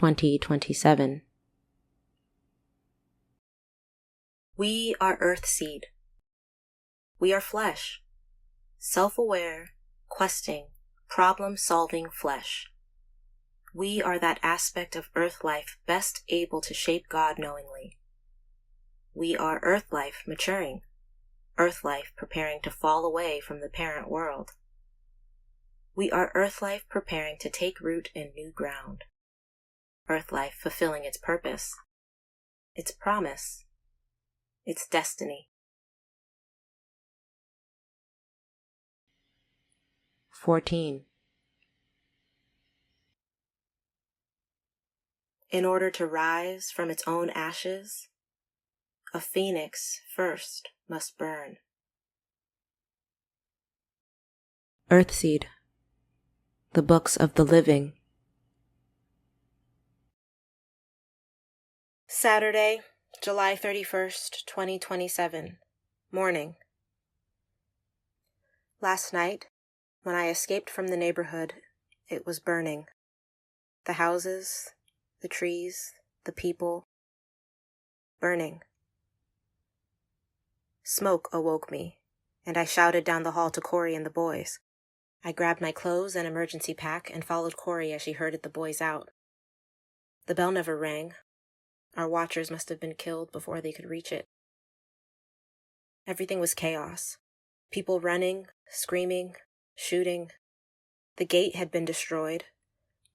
2027. We are earth seed. We are flesh, self-aware, questing, problem-solving flesh. We are that aspect of earth life best able to shape God knowingly. We are earth life maturing, earth life preparing to fall away from the parent world. We are earth life preparing to take root in new ground, earth life fulfilling its purpose, its promise, its destiny. 14. In order to rise from its own ashes, a phoenix first must burn. Earthseed, the books of the living. Saturday, July 31st, 2027, morning. Last night, when I escaped from the neighborhood, it was burning. The houses, the trees, the people, burning. Smoke awoke me, and I shouted down the hall to Corey and the boys. I grabbed my clothes and emergency pack and followed Corey as she herded the boys out. The bell never rang. Our watchers must have been killed before they could reach it. Everything was chaos. People running, screaming, shooting. The gate had been destroyed.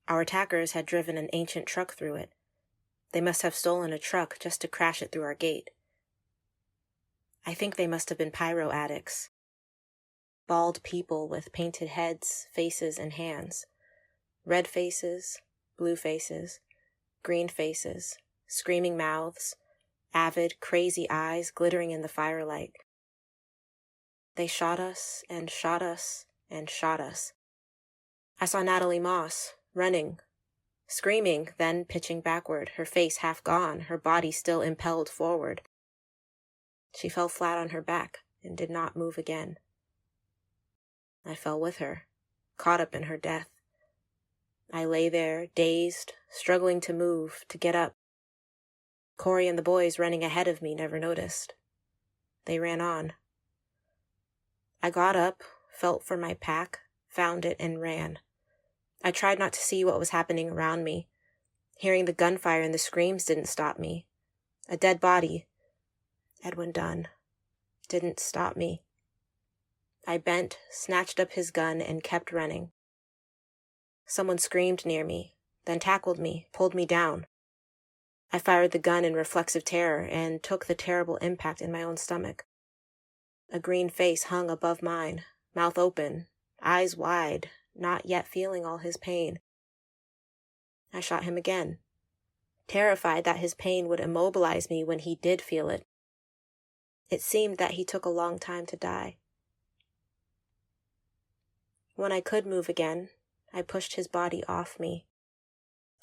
Our attackers had driven an ancient truck through it. They must have stolen a truck just to crash it through our gate. I think they must have been pyro addicts. Bald people with painted heads, faces, and hands. Red faces, blue faces, green faces, screaming mouths, avid, crazy eyes glittering in the firelight. They shot us and shot us and shot us. I saw Natalie Moss, running, screaming, then pitching backward, her face half gone, her body still impelled forward. She fell flat on her back and did not move again. I fell with her, caught up in her death. I lay there, dazed, struggling to move, to get up. Corey and the boys running ahead of me never noticed. They ran on. I got up, felt for my pack, found it, and ran. I tried not to see what was happening around me. Hearing the gunfire and the screams didn't stop me. A dead body, Edwin Dunn, didn't stop me. I bent, snatched up his gun, and kept running. Someone screamed near me, then tackled me, pulled me down. I fired the gun in reflexive terror and took the terrible impact in my own stomach. A green face hung above mine, mouth open, eyes wide, not yet feeling all his pain. I shot him again, terrified that his pain would immobilize me when he did feel it. It seemed that he took a long time to die. When I could move again, I pushed his body off me.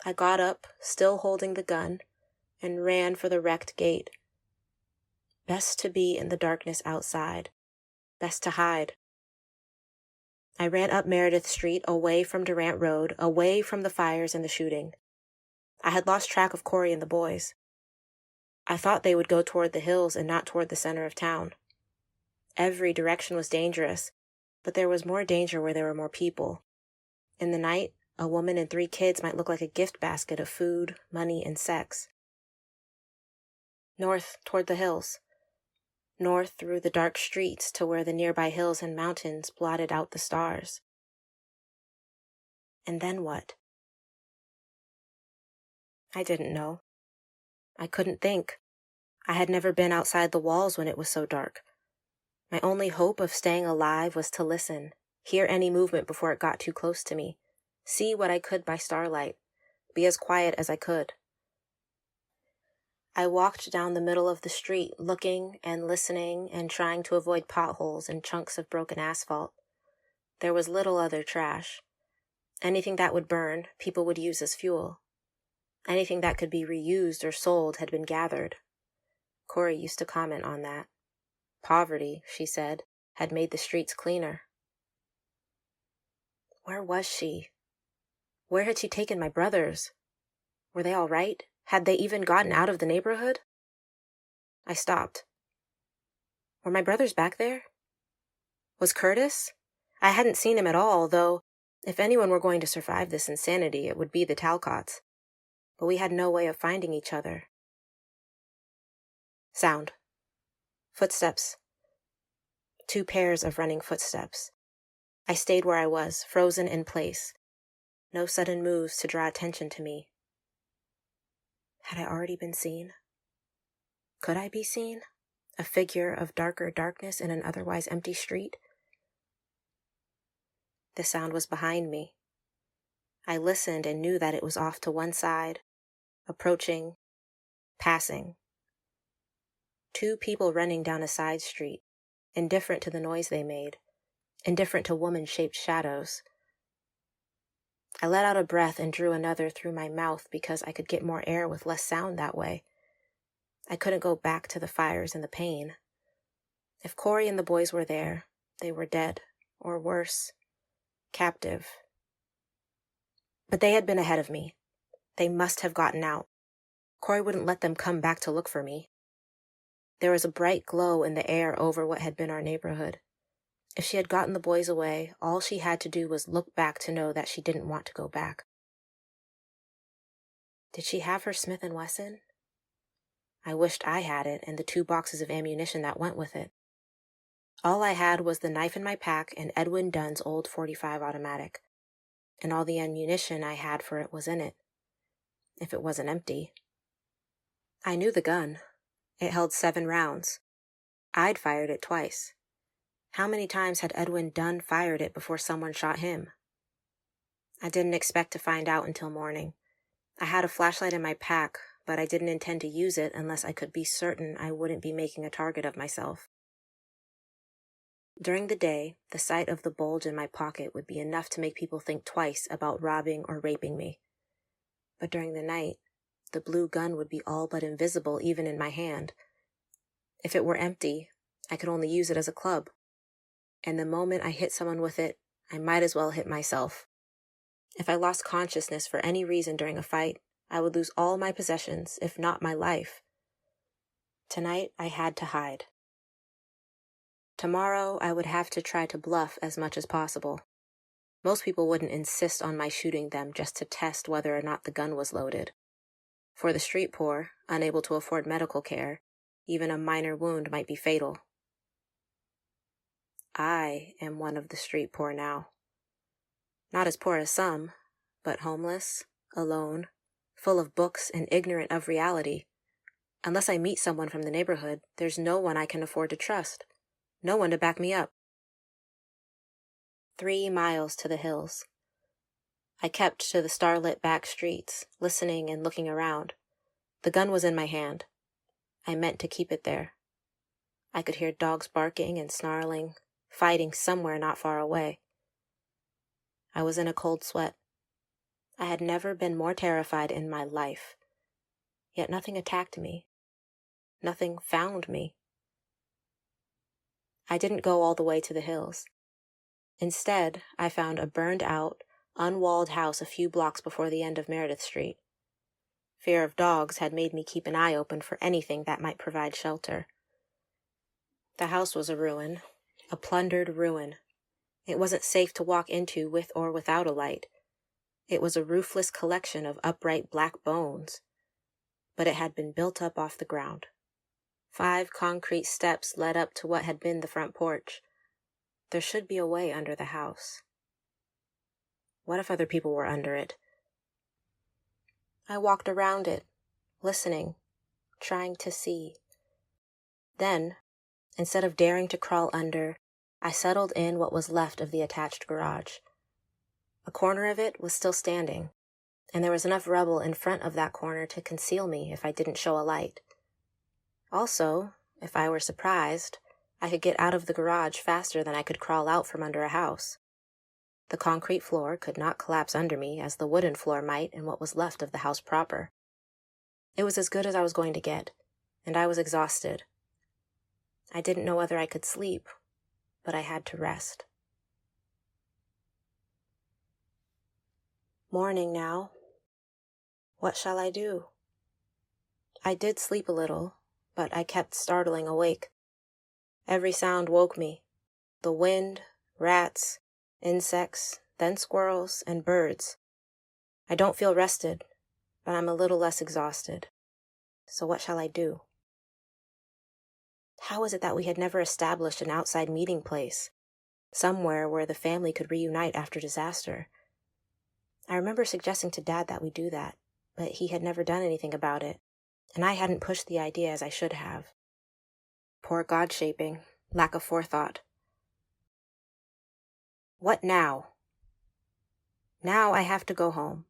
I got up, still holding the gun, and ran for the wrecked gate. Best to be in the darkness outside. Best to hide. I ran up Meredith Street, away from Durant Road, away from the fires and the shooting. I had lost track of Corey and the boys. I thought they would go toward the hills and not toward the center of town. Every direction was dangerous, but there was more danger where there were more people. In the night, a woman and 3 kids might look like a gift basket of food, money, and sex. North toward the hills. North through the dark streets to where the nearby hills and mountains blotted out the stars. And then what? I didn't know. I couldn't think. I had never been outside the walls when it was so dark. My only hope of staying alive was to listen, hear any movement before it got too close to me, see what I could by starlight, be as quiet as I could. I walked down the middle of the street, looking and listening and trying to avoid potholes and chunks of broken asphalt. There was little other trash. Anything that would burn, people would use as fuel. Anything that could be reused or sold had been gathered. Corey used to comment on that. Poverty, she said, had made the streets cleaner. Where was she? Where had she taken my brothers? Were they all right? Had they even gotten out of the neighborhood? I stopped. Were my brothers back there? Was Curtis? I hadn't seen him at all, though if anyone were going to survive this insanity, it would be the Talcotts. But we had no way of finding each other. Sound. Footsteps. 2 pairs of running footsteps. I stayed where I was, frozen in place. No sudden moves to draw attention to me. Had I already been seen? Could I be seen? A figure of darker darkness in an otherwise empty street? The sound was behind me. I listened and knew that it was off to one side, approaching, passing. 2 people running down a side street, indifferent to the noise they made, indifferent to woman-shaped shadows. I let out a breath and drew another through my mouth because I could get more air with less sound that way. I couldn't go back to the fires and the pain. If Corey and the boys were there, they were dead, or worse, captive. But they had been ahead of me. They must have gotten out. Corey wouldn't let them come back to look for me. There was a bright glow in the air over what had been our neighborhood. If she had gotten the boys away, all she had to do was look back to know that she didn't want to go back. Did she have her Smith & Wesson? I wished I had it and the 2 boxes of ammunition that went with it. All I had was the knife in my pack and Edwin Dunn's old .45 automatic, and all the ammunition I had for it was in it, if it wasn't empty. I knew the gun. It held 7 rounds. I'd fired it twice. How many times had Edwin Dunn fired it before someone shot him? I didn't expect to find out until morning. I had a flashlight in my pack, but I didn't intend to use it unless I could be certain I wouldn't be making a target of myself. During the day, the sight of the bulge in my pocket would be enough to make people think twice about robbing or raping me. But during the night, the blue gun would be all but invisible even in my hand. If it were empty, I could only use it as a club. And the moment I hit someone with it, I might as well hit myself. If I lost consciousness for any reason during a fight, I would lose all my possessions, if not my life. Tonight, I had to hide. Tomorrow, I would have to try to bluff as much as possible. Most people wouldn't insist on my shooting them just to test whether or not the gun was loaded. For the street poor, unable to afford medical care, even a minor wound might be fatal. I am one of the street poor now. Not as poor as some, but homeless, alone, full of books and ignorant of reality. Unless I meet someone from the neighborhood, there's no one I can afford to trust. No one to back me up. 3 miles to the hills. I kept to the starlit back streets, listening and looking around. The gun was in my hand. I meant to keep it there. I could hear dogs barking and snarling, fighting somewhere not far away. I was in a cold sweat. I had never been more terrified in my life. Yet nothing attacked me. Nothing found me. I didn't go all the way to the hills. Instead, I found a burned-out, unwalled house a few blocks before the end of Meredith Street. Fear of dogs had made me keep an eye open for anything that might provide shelter. The house was a ruin, a plundered ruin. It wasn't safe to walk into with or without a light. It was a roofless collection of upright black bones. But it had been built up off the ground. 5 concrete steps led up to what had been the front porch. There should be a way under the house. What if other people were under it? I walked around it, listening, trying to see. Then, instead of daring to crawl under, I settled in what was left of the attached garage. A corner of it was still standing, and there was enough rubble in front of that corner to conceal me if I didn't show a light. Also, if I were surprised, I could get out of the garage faster than I could crawl out from under a house. The concrete floor could not collapse under me as the wooden floor might in what was left of the house proper. It was as good as I was going to get, and I was exhausted. I didn't know whether I could sleep, but I had to rest. Morning now. What shall I do? I did sleep a little, but I kept startling awake. Every sound woke me. The wind, rats, insects, then squirrels and birds. I don't feel rested, but I'm a little less exhausted. So what shall I do? How is it that we had never established an outside meeting place, somewhere where the family could reunite after disaster? I remember suggesting to Dad that we do that, but he had never done anything about it, and I hadn't pushed the idea as I should have. Poor God-shaping, lack of forethought. What now? Now I have to go home.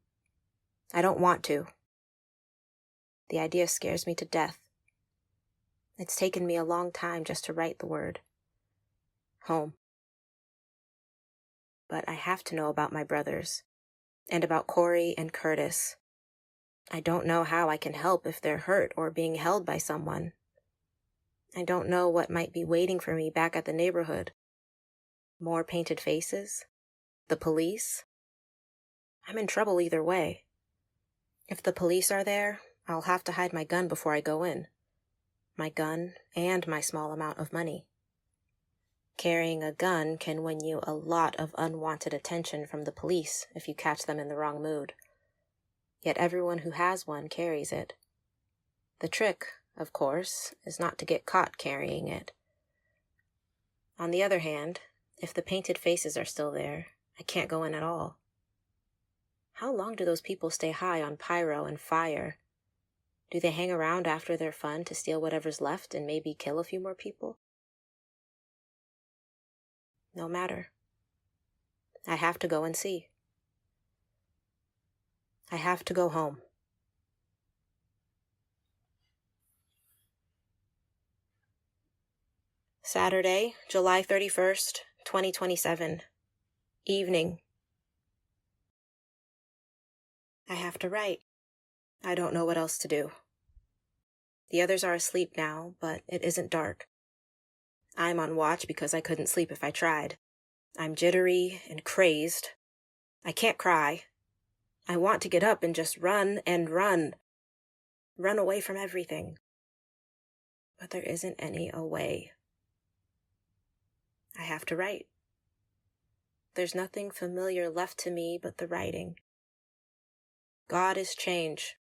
I don't want to. The idea scares me to death. It's taken me a long time just to write the word. Home. But I have to know about my brothers, and about Corey and Curtis. I don't know how I can help if they're hurt or being held by someone. I don't know what might be waiting for me back at the neighborhood. More painted faces? The police? I'm in trouble either way. If the police are there, I'll have to hide my gun before I go in. My gun and my small amount of money. Carrying a gun can win you a lot of unwanted attention from the police if you catch them in the wrong mood. Yet everyone who has one carries it. The trick, of course, is not to get caught carrying it. On the other hand, if the painted faces are still there, I can't go in at all. How long do those people stay high on pyro and fire? Do they hang around after their fun to steal whatever's left and maybe kill a few more people? No matter. I have to go and see. I have to go home. Saturday, July 31st, 2027. Evening. I have to write. I don't know what else to do. The others are asleep now, but it isn't dark. I'm on watch because I couldn't sleep if I tried. I'm jittery and crazed. I can't cry. I want to get up and just run and run. Run away from everything. But there isn't any away. I have to write. There's nothing familiar left to me but the writing. God is change.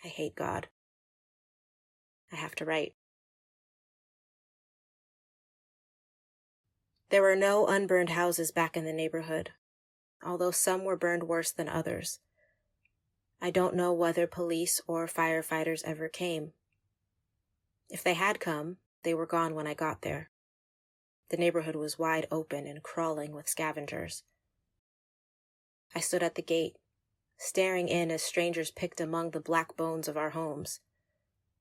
I hate God. I have to write. There were no unburned houses back in the neighborhood, although some were burned worse than others. I don't know whether police or firefighters ever came. If they had come, they were gone when I got there. The neighborhood was wide open and crawling with scavengers. I stood at the gate, staring in as strangers picked among the black bones of our homes.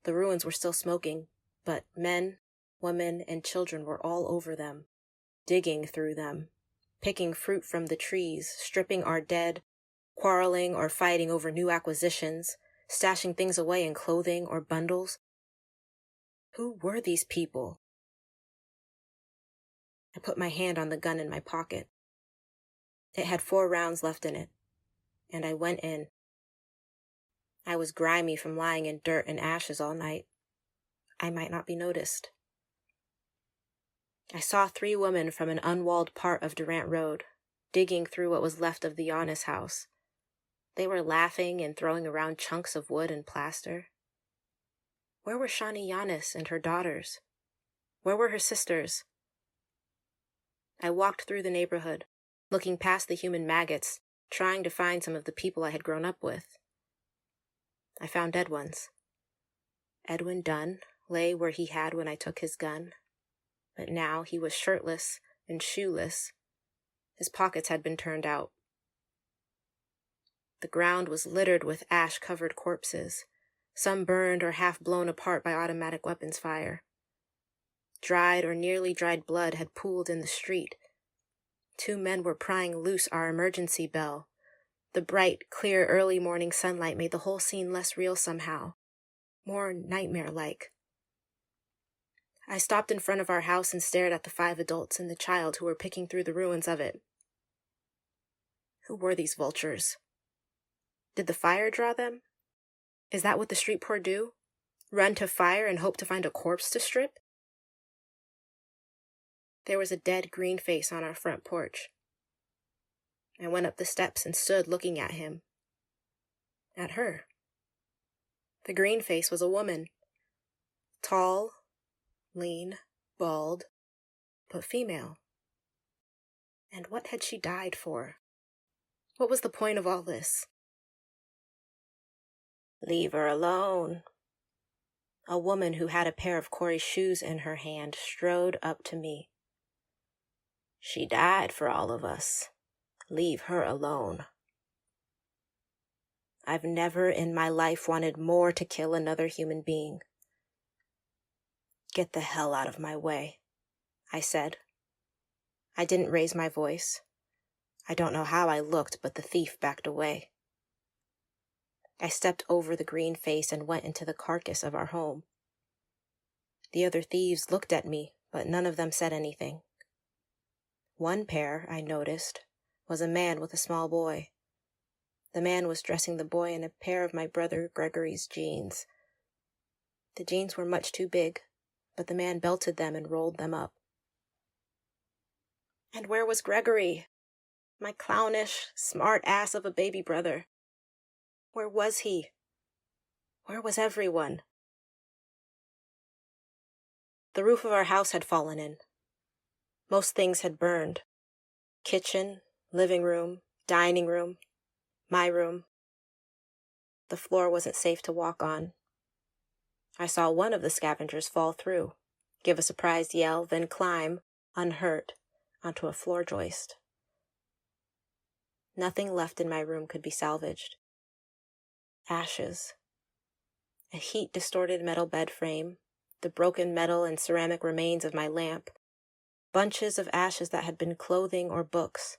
The ruins were still smoking, but men, women, and children were all over them, digging through them, picking fruit from the trees, stripping our dead, quarreling or fighting over new acquisitions, stashing things away in clothing or bundles. Who were these people? I put my hand on the gun in my pocket. It had 4 rounds left in it, and I went in. I was grimy from lying in dirt and ashes all night. I might not be noticed. I saw 3 women from an unwalled part of Durant Road, digging through what was left of the Giannis house. They were laughing and throwing around chunks of wood and plaster. Where were Shani Giannis and her daughters? Where were her sisters? I walked through the neighborhood, looking past the human maggots, trying to find some of the people I had grown up with. I found dead ones. Edwin Dunn lay where he had when I took his gun, but now he was shirtless and shoeless. His pockets had been turned out. The ground was littered with ash-covered corpses, some burned or half blown apart by automatic weapons fire. Dried or nearly dried blood had pooled in the street. 2 men were prying loose our emergency bell. The bright, clear, early morning sunlight made the whole scene less real somehow, more nightmare-like. I stopped in front of our house and stared at the 5 adults and the child who were picking through the ruins of it. Who were these vultures? Did the fire draw them? Is that what the street poor do? Run to fire and hope to find a corpse to strip? There was a dead green face on our front porch. I went up the steps and stood looking at him. At her. The green face was a woman. Tall, lean, bald, but female. And what had she died for? What was the point of all this? Leave her alone. A woman who had a pair of Corey's shoes in her hand strode up to me. She died for all of us. Leave her alone. I've never in my life wanted more to kill another human being. Get the hell out of my way, I said. I didn't raise my voice. I don't know how I looked, but the thief backed away. I stepped over the green face and went into the carcass of our home. The other thieves looked at me, but none of them said anything. One pair, I noticed, was a man with a small boy. The man was dressing the boy in a pair of my brother Gregory's jeans. The jeans were much too big, but the man belted them and rolled them up. And where was Gregory? My clownish, smart ass of a baby brother. Where was he? Where was everyone? The roof of our house had fallen in. Most things had burned. Kitchen, living room, dining room, my room. The floor wasn't safe to walk on. I saw one of the scavengers fall through, give a surprised yell, then climb, unhurt, onto a floor joist. Nothing left in my room could be salvaged. Ashes. A heat-distorted metal bed frame, the broken metal and ceramic remains of my lamp, bunches of ashes that had been clothing or books.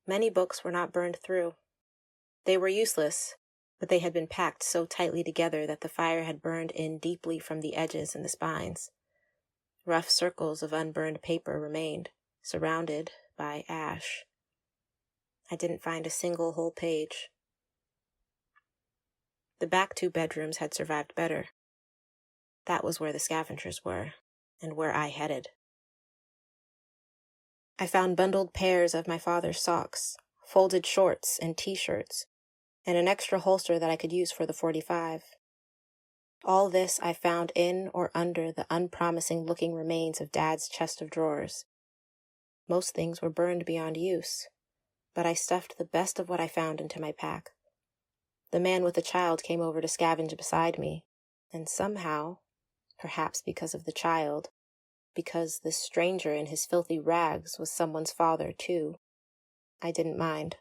Many books were not burned through. They were useless, but they had been packed so tightly together that the fire had burned in deeply from the edges and the spines. Rough circles of unburned paper remained, surrounded by ash. I didn't find a single whole page. The back 2 bedrooms had survived better. That was where the scavengers were, and where I headed. I found bundled pairs of my father's socks, folded shorts and t-shirts, and an extra holster that I could use for the .45. All this I found in or under the unpromising-looking remains of Dad's chest of drawers. Most things were burned beyond use, but I stuffed the best of what I found into my pack. The man with the child came over to scavenge beside me, and somehow, perhaps because of the child, because this stranger in his filthy rags was someone's father, too, I didn't mind.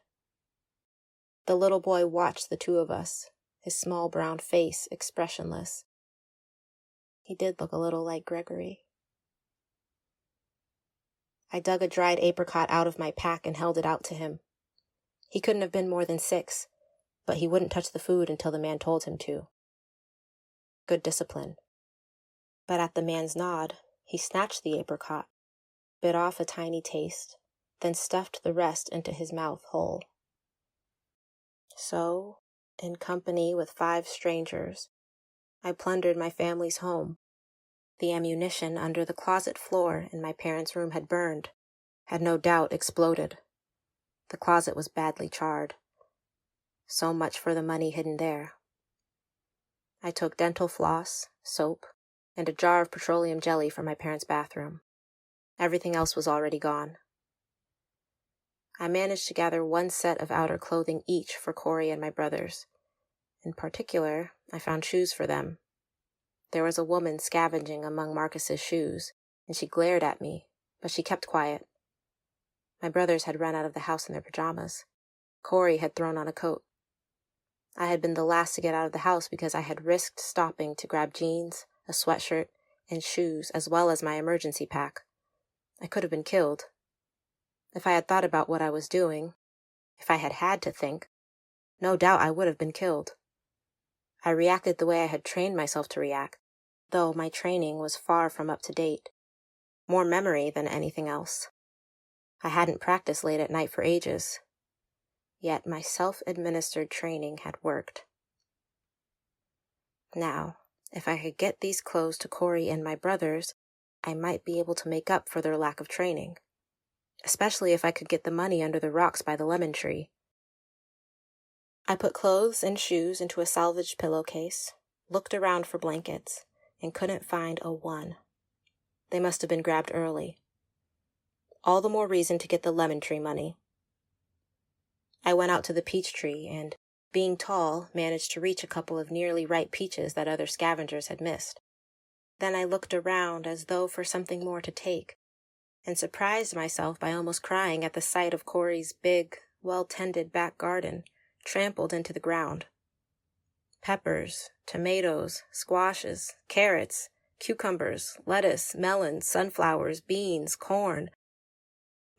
The little boy watched the 2 of us, his small brown face expressionless. He did look a little like Gregory. I dug a dried apricot out of my pack and held it out to him. He couldn't have been more than 6, but he wouldn't touch the food until the man told him to. Good discipline. But at the man's nod, he snatched the apricot, bit off a tiny taste, then stuffed the rest into his mouth whole. So, in company with 5 strangers, I plundered my family's home. The ammunition under the closet floor in my parents' room had burned, had no doubt exploded. The closet was badly charred. So much for the money hidden there. I took dental floss, soap, and a jar of petroleum jelly from my parents' bathroom. Everything else was already gone. I managed to gather 1 set of outer clothing each for Corey and my brothers. In particular, I found shoes for them. There was a woman scavenging among Marcus's shoes, and she glared at me, but she kept quiet. My brothers had run out of the house in their pajamas. Corey had thrown on a coat. I had been the last to get out of the house because I had risked stopping to grab jeans, a sweatshirt, and shoes, as well as my emergency pack. I could have been killed. If I had thought about what I was doing, if I had had to think, no doubt I would have been killed. I reacted the way I had trained myself to react, though my training was far from up to date. More memory than anything else. I hadn't practiced late at night for ages. yet my self-administered training had worked. Now, if I could get these clothes to Corey and my brothers, I might be able to make up for their lack of training, especially if I could get the money under the rocks by the lemon tree. I put clothes and shoes into a salvaged pillowcase, looked around for blankets, and couldn't find a one. They must have been grabbed early. All the more reason to get the lemon tree money. I went out to the peach tree and, being tall, managed to reach a couple of nearly ripe peaches that other scavengers had missed. Then I looked around as though for something more to take, and surprised myself by almost crying at the sight of Corey's big, well-tended back garden, trampled into the ground. Peppers, tomatoes, squashes, carrots, cucumbers, lettuce, melons, sunflowers, beans, corn.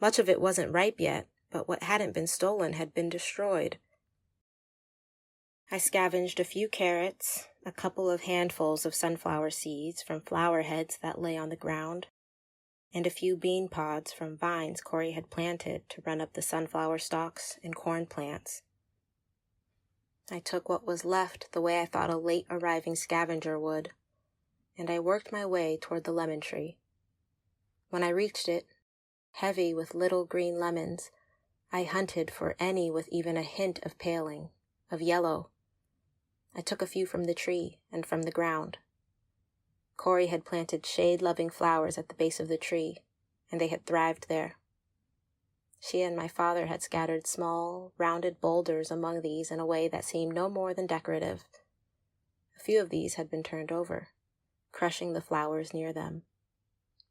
Much of it wasn't ripe yet, but what hadn't been stolen had been destroyed. I scavenged a few carrots, a couple of handfuls of sunflower seeds from flower heads that lay on the ground, and a few bean pods from vines Corey had planted to run up the sunflower stalks and corn plants. I took what was left the way I thought a late-arriving scavenger would, and I worked my way toward the lemon tree. When I reached it, heavy with little green lemons, I hunted for any with even a hint of paling, of yellow. I took a few from the tree and from the ground. Corey had planted shade-loving flowers at the base of the tree, and they had thrived there. She and my father had scattered small, rounded boulders among these in a way that seemed no more than decorative. A few of these had been turned over, crushing the flowers near them.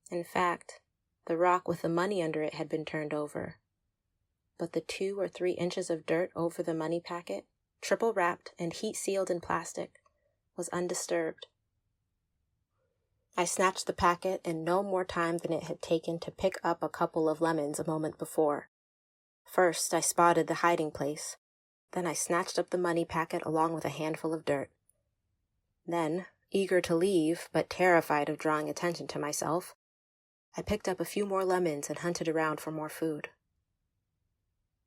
In fact, the rock with the money under it had been turned over, but the 2 or 3 inches of dirt over the money packet, triple wrapped and heat sealed in plastic, was undisturbed. I snatched the packet in no more time than it had taken to pick up a couple of lemons a moment before. First, I spotted the hiding place. Then I snatched up the money packet along with a handful of dirt. Then, eager to leave, but terrified of drawing attention to myself, I picked up a few more lemons and hunted around for more food.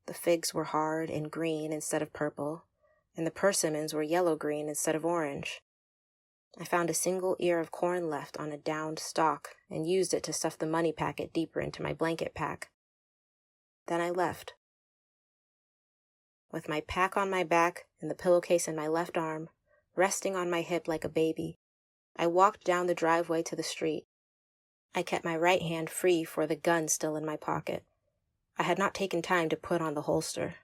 The figs were hard and green instead of purple, and the persimmons were yellow-green instead of orange. I found a single ear of corn left on a downed stalk and used it to stuff the money packet deeper into my blanket pack. Then I left. With my pack on my back and the pillowcase in my left arm, resting on my hip like a baby, I walked down the driveway to the street. I kept my right hand free for the gun still in my pocket. I had not taken time to put on the holster.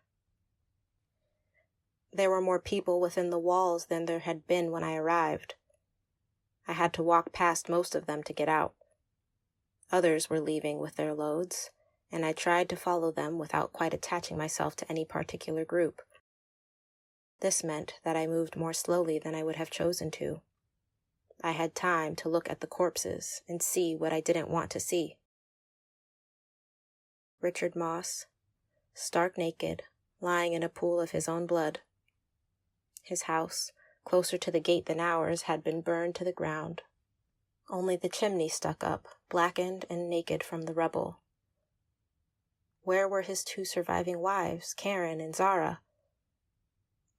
There were more people within the walls than there had been when I arrived. I had to walk past most of them to get out. Others were leaving with their loads, and I tried to follow them without quite attaching myself to any particular group. This meant that I moved more slowly than I would have chosen to. I had time to look at the corpses and see what I didn't want to see. Richard Moss, stark naked, lying in a pool of his own blood. His house, closer to the gate than ours, had been burned to the ground. Only the chimney stuck up, blackened and naked from the rubble. Where were his 2 surviving wives, Karen and Zara?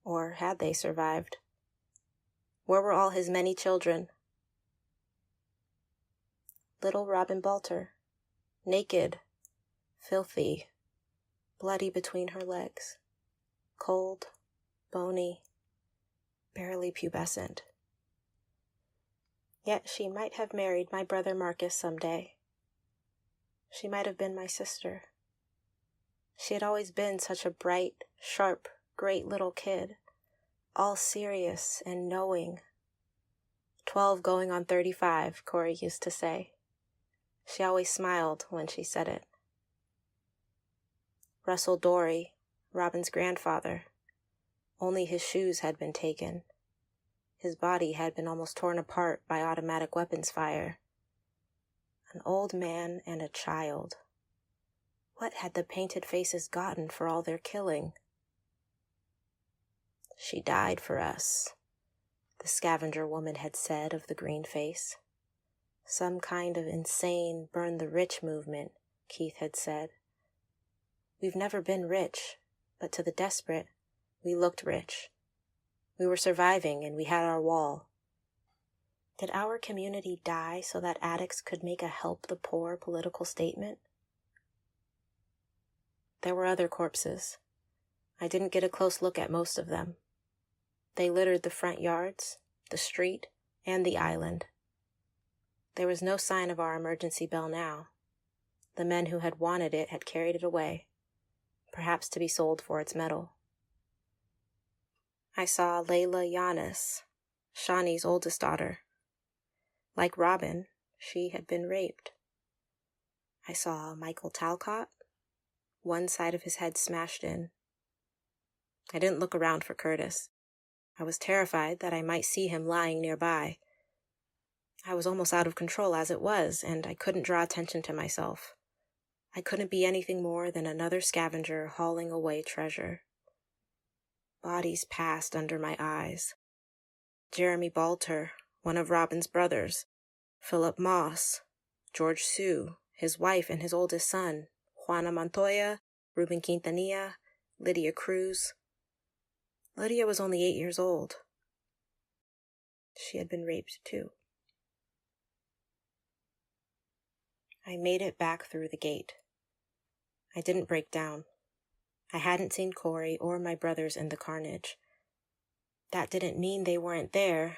Or had they survived? Where were all his many children? Little Robin Balter, naked, filthy, bloody between her legs, cold, bony, barely pubescent. Yet she might have married my brother Marcus someday. She might have been my sister. She had always been such a bright, sharp, great little kid, all serious and knowing. 12 going on 35, Corey used to say. She always smiled when she said it. Russell Dory, Robin's grandfather. Only his shoes had been taken. His body had been almost torn apart by automatic weapons fire. An old man and a child. What had the painted faces gotten for all their killing? She died for us, the scavenger woman had said of the green face. Some kind of insane burn the rich movement, Keith had said. We've never been rich, but to the desperate, we looked rich. We were surviving, and we had our wall. Did our community die so that addicts could make a help the poor political statement? There were other corpses. I didn't get a close look at most of them. They littered the front yards, the street, and the island. There was no sign of our emergency bell now. The men who had wanted it had carried it away, perhaps to be sold for its metal. I saw Layla Yanis, Shani's oldest daughter. Like Robin, she had been raped. I saw Michael Talcott, one side of his head smashed in. I didn't look around for Curtis. I was terrified that I might see him lying nearby. I was almost out of control as it was, and I couldn't draw attention to myself. I couldn't be anything more than another scavenger hauling away treasure. Bodies passed under my eyes. Jeremy Balter, one of Robin's brothers, Philip Moss, George Sue, his wife and his oldest son, Juana Montoya, Ruben Quintanilla, Lydia Cruz. Lydia was only 8 years old. She had been raped too. I made it back through the gate. I didn't break down. I hadn't seen Corey or my brothers in the carnage. That didn't mean they weren't there,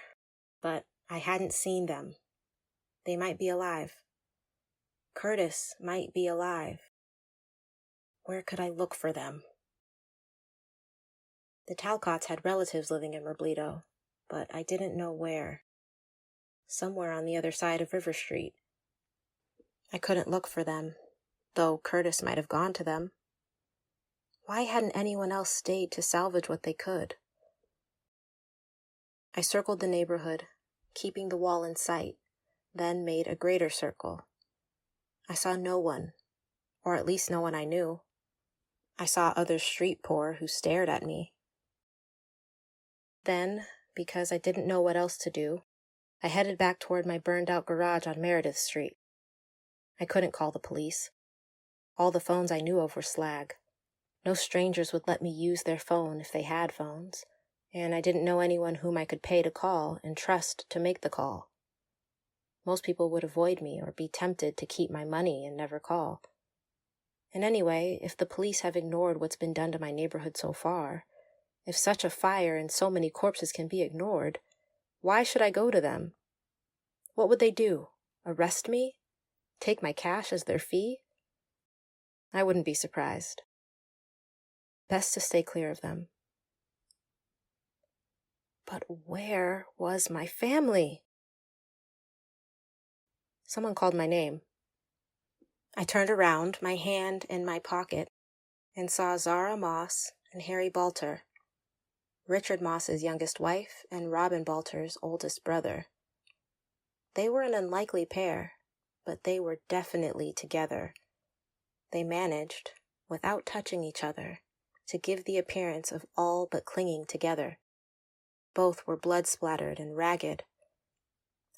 but I hadn't seen them. They might be alive. Curtis might be alive. Where could I look for them? The Talcotts had relatives living in Robledo, but I didn't know where. Somewhere on the other side of River Street. I couldn't look for them, though Curtis might have gone to them. Why hadn't anyone else stayed to salvage what they could? I circled the neighborhood, keeping the wall in sight, then made a greater circle. I saw no one, or at least no one I knew. I saw other street poor who stared at me. Then, because I didn't know what else to do, I headed back toward my burned-out garage on Meredith Street. I couldn't call the police. All the phones I knew of were slag. No strangers would let me use their phone if they had phones, and I didn't know anyone whom I could pay to call and trust to make the call. Most people would avoid me or be tempted to keep my money and never call. And anyway, if the police have ignored what's been done to my neighborhood so far, if such a fire and so many corpses can be ignored, why should I go to them? What would they do? Arrest me? Take my cash as their fee? I wouldn't be surprised. Best to stay clear of them. But where was my family? Someone called my name. I turned around, my hand in my pocket, and saw Zara Moss and Harry Balter, Richard Moss's youngest wife and Robin Balter's oldest brother. They were an unlikely pair, but they were definitely together. They managed, without touching each other, to give the appearance of all but clinging together. Both were blood-splattered and ragged.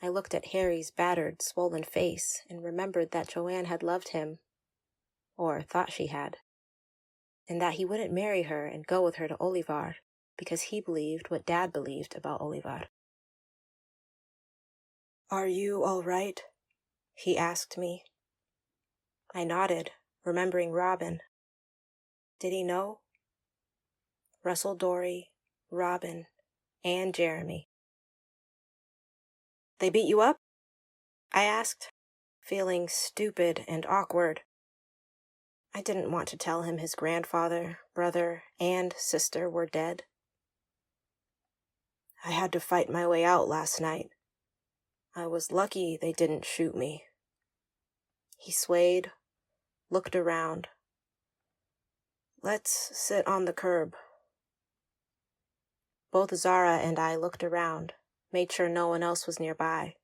I looked at Harry's battered, swollen face and remembered that Joanne had loved him, or thought she had, and that he wouldn't marry her and go with her to Olivar because he believed what Dad believed about Olivar. "Are you all right?" he asked me. I nodded, remembering Robin. Did he know? Russell Dory, Robin, and Jeremy. "They beat you up?" I asked, feeling stupid and awkward. I didn't want to tell him his grandfather, brother, and sister were dead. "I had to fight my way out last night. I was lucky they didn't shoot me." He swayed, looked around. "Let's sit on the curb." Both Zara and I looked around, made sure no one else was nearby.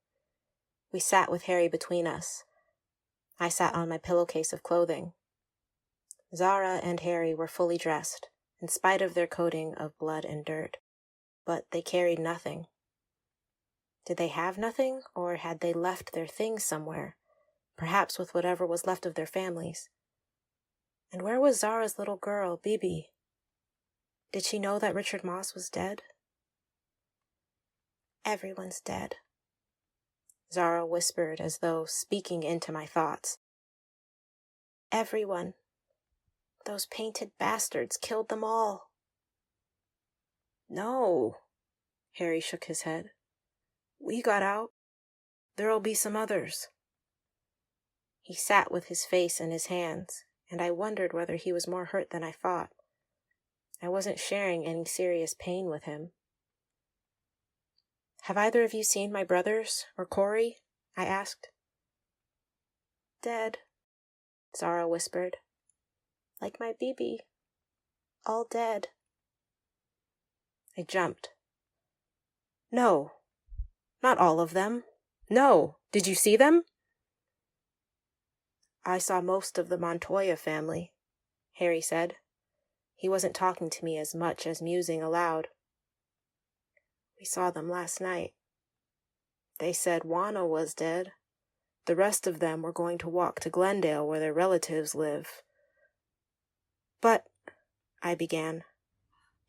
We sat with Harry between us. I sat on my pillowcase of clothing. Zara and Harry were fully dressed, in spite of their coating of blood and dirt, but they carried nothing. Did they have nothing, or had they left their things somewhere, perhaps with whatever was left of their families? And where was Zara's little girl, Bibi? Did she know that Richard Moss was dead? Everyone's dead, Zara whispered as though speaking into my thoughts. Everyone. Those painted bastards killed them all. No, Harry shook his head. We got out. There'll be some others. He sat with his face in his hands, and I wondered whether he was more hurt than I thought. I wasn't sharing any serious pain with him. Have either of you seen my brothers, or Corey? I asked. Dead, Zara whispered. Like my BB. All dead. I jumped. No, not all of them. No, did you see them? I saw most of the Montoya family, Harry said. He wasn't talking to me as much as musing aloud. We saw them last night. They said Juana was dead. The rest of them were going to walk to Glendale where their relatives live. But, I began,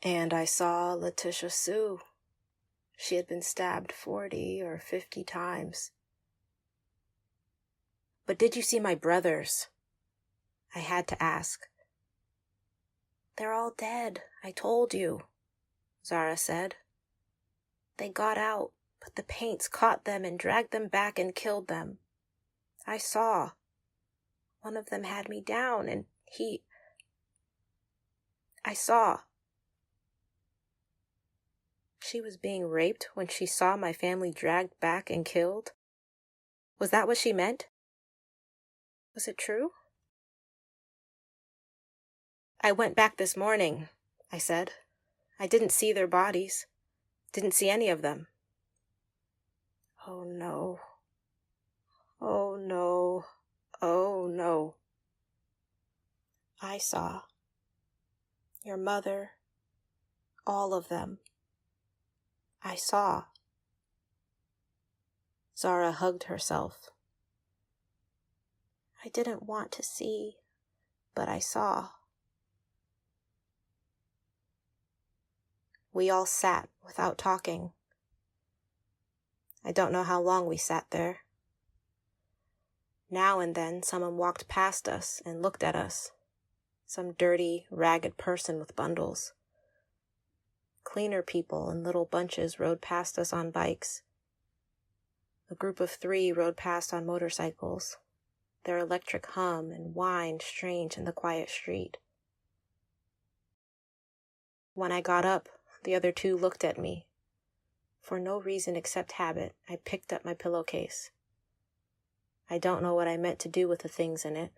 and I saw Letitia Sue. She had been stabbed 40 or 50 times. But did you see my brothers? I had to ask. They're all dead, I told you, Zara said. They got out, but the paints caught them and dragged them back and killed them. I saw. One of them had me down, and I saw. She was being raped when she saw my family dragged back and killed? Was that what she meant? Was it true? I went back this morning, I said. I didn't see their bodies. Didn't see any of them. Oh no. Oh no. Oh no. I saw. Your mother. All of them. I saw. Zara hugged herself. I didn't want to see, but I saw. We all sat without talking. I don't know how long we sat there. Now and then someone walked past us and looked at us. Some dirty, ragged person with bundles. Cleaner people in little bunches rode past us on bikes. A group of 3 rode past on motorcycles, their electric hum and whine strange in the quiet street. When I got up, the other 2 looked at me. For no reason except habit, I picked up my pillowcase. I don't know what I meant to do with the things in it.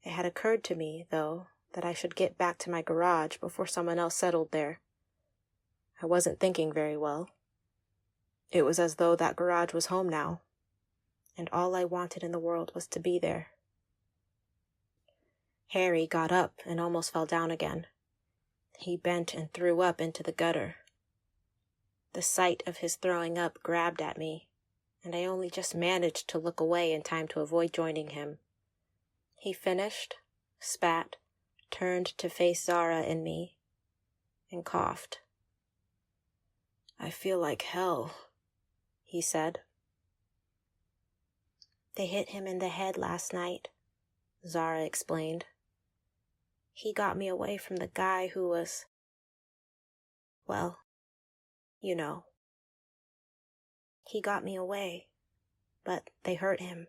It had occurred to me, though, that I should get back to my garage before someone else settled there. I wasn't thinking very well. It was as though that garage was home now, and all I wanted in the world was to be there. Harry got up and almost fell down again. He bent and threw up into the gutter. The sight of his throwing up grabbed at me, and I only just managed to look away in time to avoid joining him. He finished, spat, turned to face Zara and me, and coughed. I feel like hell, he said. They hit him in the head last night, Zara explained. He got me away from the guy who was, well, you know. He got me away, but they hurt him.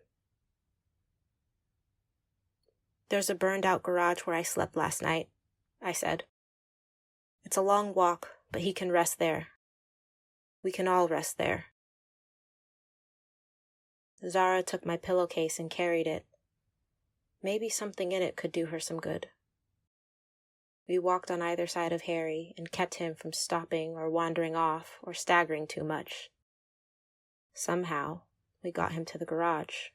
There's a burned-out garage where I slept last night, I said. It's a long walk, but he can rest there. We can all rest there. Zara took my pillowcase and carried it. Maybe something in it could do her some good. We walked on either side of Harry and kept him from stopping or wandering off or staggering too much. Somehow, we got him to the garage.